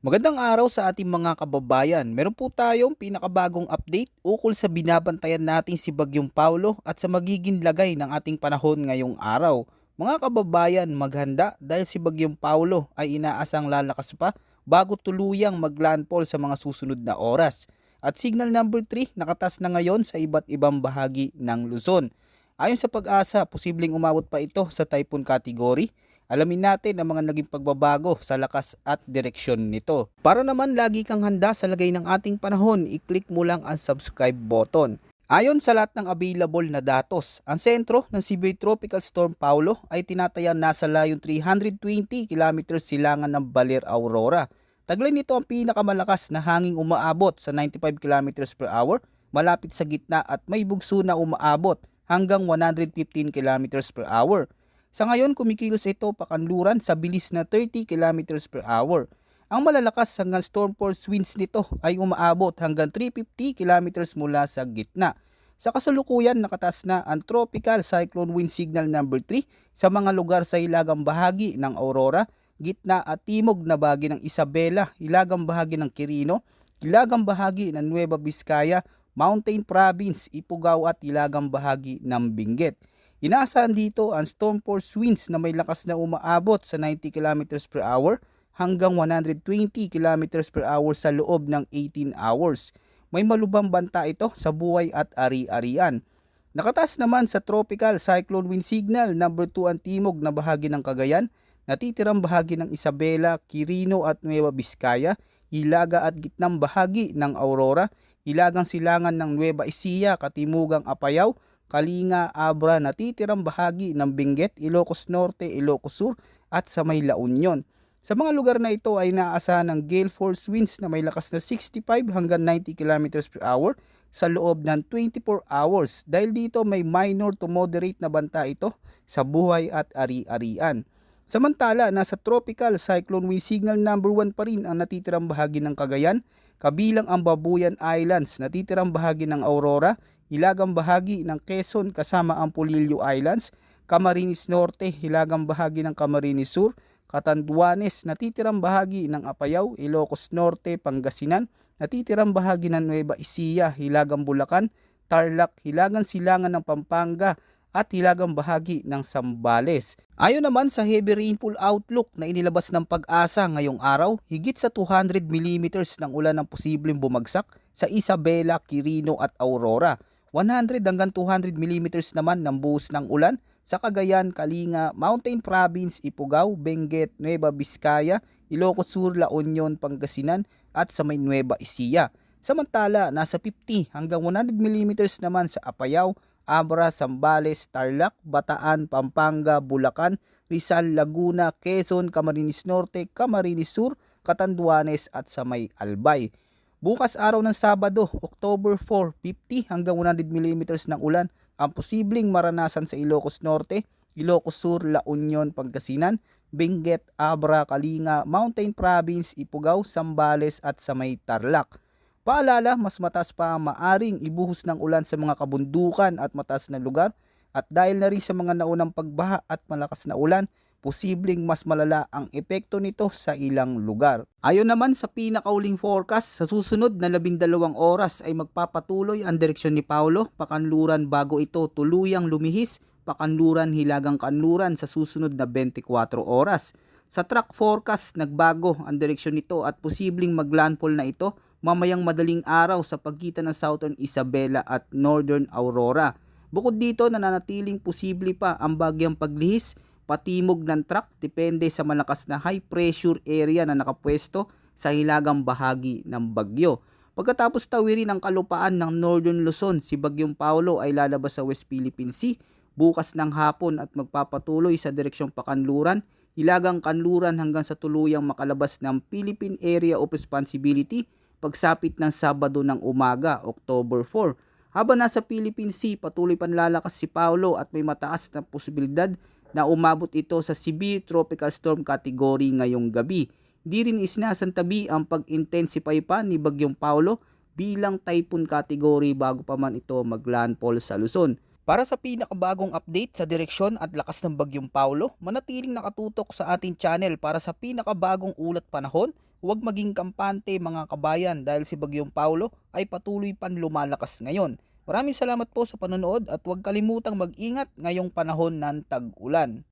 Magandang araw sa ating mga kababayan. Meron po tayong pinakabagong update ukol sa binabantayan nating si Bagyong Paulo at sa magiging lagay ng ating panahon ngayong araw. Mga kababayan, maghanda dahil si Bagyong Paulo ay inaasang lalakas pa bago tuluyang maglandfall sa mga susunod na oras. At signal number 3 nakatas na ngayon sa iba't ibang bahagi ng Luzon. Ayon sa pag-asa, posibleng umabot pa ito sa typhoon category. Alamin natin ang mga naging pagbabago sa lakas at direksyon nito. Para naman lagi kang handa sa lagay ng ating panahon, i-click mo lang ang subscribe button. Ayon sa lahat ng available na datos, ang sentro ng Severe Tropical Storm Paulo ay tinatayang nasa layong 320 kilometers silangan ng Baler, Aurora. Taglay nito ang pinakamalakas na hanging umaabot sa 95 kilometers per hour, malapit sa gitna at may bugso na umaabot hanggang 115 kilometers per hour. Sa ngayon, kumikilos ito pakanluran sa bilis na 30 kilometers per hour. Ang malalakas hanggang storm force winds nito ay umaabot hanggang 350 kilometers mula sa gitna. Sa kasalukuyan, nakataas na ang Tropical Cyclone Wind Signal number 3 sa mga lugar sa hilagang bahagi ng Aurora, gitna at timog na bahagi ng Isabela, hilagang bahagi ng Quirino, hilagang bahagi ng Nueva Vizcaya, Mountain Province, Ifugao at hilagang bahagi ng Benguet. Inaasahan dito ang storm force winds na may lakas na umaabot sa 90 kilometers per hour hanggang 120 kilometers per hour sa loob ng 18 hours. May malubhang banta ito sa buhay at ari-arian. Nakataas naman sa Tropical Cyclone Wind Signal number 2 ang timog na bahagi ng Cagayan, natitirang bahagi ng Isabela, Quirino at Nueva Vizcaya, hilaga at gitnang bahagi ng Aurora, hilagang silangan ng Nueva Ecija, katimugang Apayao, Kalinga, Abra, natitirang bahagi ng Benguet, Ilocos Norte, Ilocos Sur at sa may La Union. Sa mga lugar na ito ay naaasahan ng gale force winds na may lakas na 65 hanggang 90 kilometers per hour sa loob ng 24 hours. Dahil dito may minor to moderate na banta ito sa buhay at ari-arian. Samantala, nasa Tropical Cyclone Wind Signal number 1 pa rin ang natitirang bahagi ng Cagayan, kabilang ang Babuyan Islands, natitirang bahagi ng Aurora, hilagang bahagi ng Quezon kasama ang Polillo Islands, Camarines Norte, hilagang bahagi ng Camarines Sur, Catanduanes, natitirang bahagi ng Apayao, Ilocos Norte, Pangasinan, natitirang bahagi ng Nueva Ecija, hilagang Bulacan, Tarlac, hilagang silangan ng Pampanga, at hilagang bahagi ng Zambales. Ayon naman sa heavy rainfall outlook na inilabas ng Pag-asa ngayong araw, higit sa 200 millimeters ng ulan ang posibleng bumagsak sa Isabela, Quirino at Aurora. 100 hanggang 200 millimeters naman ng buhos ng ulan sa Cagayan, Kalinga, Mountain Province, Ifugao, Benguet, Nueva Vizcaya, Ilocos Sur, La Union, Pangasinan at sa may Nueva Ecija. Samantala, nasa 50 hanggang 100 millimeters naman sa Apayao, Abra, Zambales, Tarlac, Bataan, Pampanga, Bulacan, Rizal, Laguna, Quezon, Camarines Norte, Camarines Sur, Catanduanes at sa may Albay. Bukas araw ng Sabado, October 4, 50 hanggang 100 millimeters ng ulan ang posibleng maranasan sa Ilocos Norte, Ilocos Sur, La Union, Pangasinan, Benguet, Abra, Kalinga, Mountain Province, Ifugao, Zambales at sa may Tarlac. Paalala, mas mataas pa ang maaring ibuhos ng ulan sa mga kabundukan at mataas na lugar at dahil na rin sa mga naunang pagbaha at malakas na ulan, posibleng mas malala ang epekto nito sa ilang lugar. Ayon naman sa pinakauling forecast, sa susunod na 12 oras ay magpapatuloy ang direksyon ni Paulo pakanluran bago ito tuluyang lumihis pakanluran hilagang kanluran sa susunod na 24 oras. Sa track forecast, nagbago ang direksyon nito at posibleng maglandfall na ito mamayang madaling araw sa pagitan ng Southern Isabela at Northern Aurora. Bukod dito, nananatiling posible pa ang bagyang paglihis patimog ng track depende sa malakas na high pressure area na nakapwesto sa hilagang bahagi ng bagyo. Pagkatapos tawirin ang kalupaan ng Northern Luzon, si Bagyong Paulo ay lalabas sa West Philippine Sea bukas ng hapon at magpapatuloy sa direksyong Pakanluran, hilagang Kanluran hanggang sa tuluyang makalabas ng Philippine Area of Responsibility pagsapit ng Sabado ng umaga, October 4. Habang nasa Philippine Sea, patuloy panlalakas si Paulo at may mataas na posibilidad na umabot ito sa Severe Tropical Storm category ngayong gabi. Di rin isinasantabi ang pag-intensify pa ni Bagyong Paulo bilang typhoon category bago pa man ito maglandfall sa Luzon. Para sa pinakabagong update sa direksyon at lakas ng Bagyong Paulo, manatiling nakatutok sa ating channel para sa pinakabagong ulat panahon huwag maging kampante mga kabayan dahil si Bagyong Paulo ay patuloy pan lumalakas ngayon. Maraming salamat po sa panonood at huwag kalimutang mag-ingat ngayong panahon ng tag-ulan.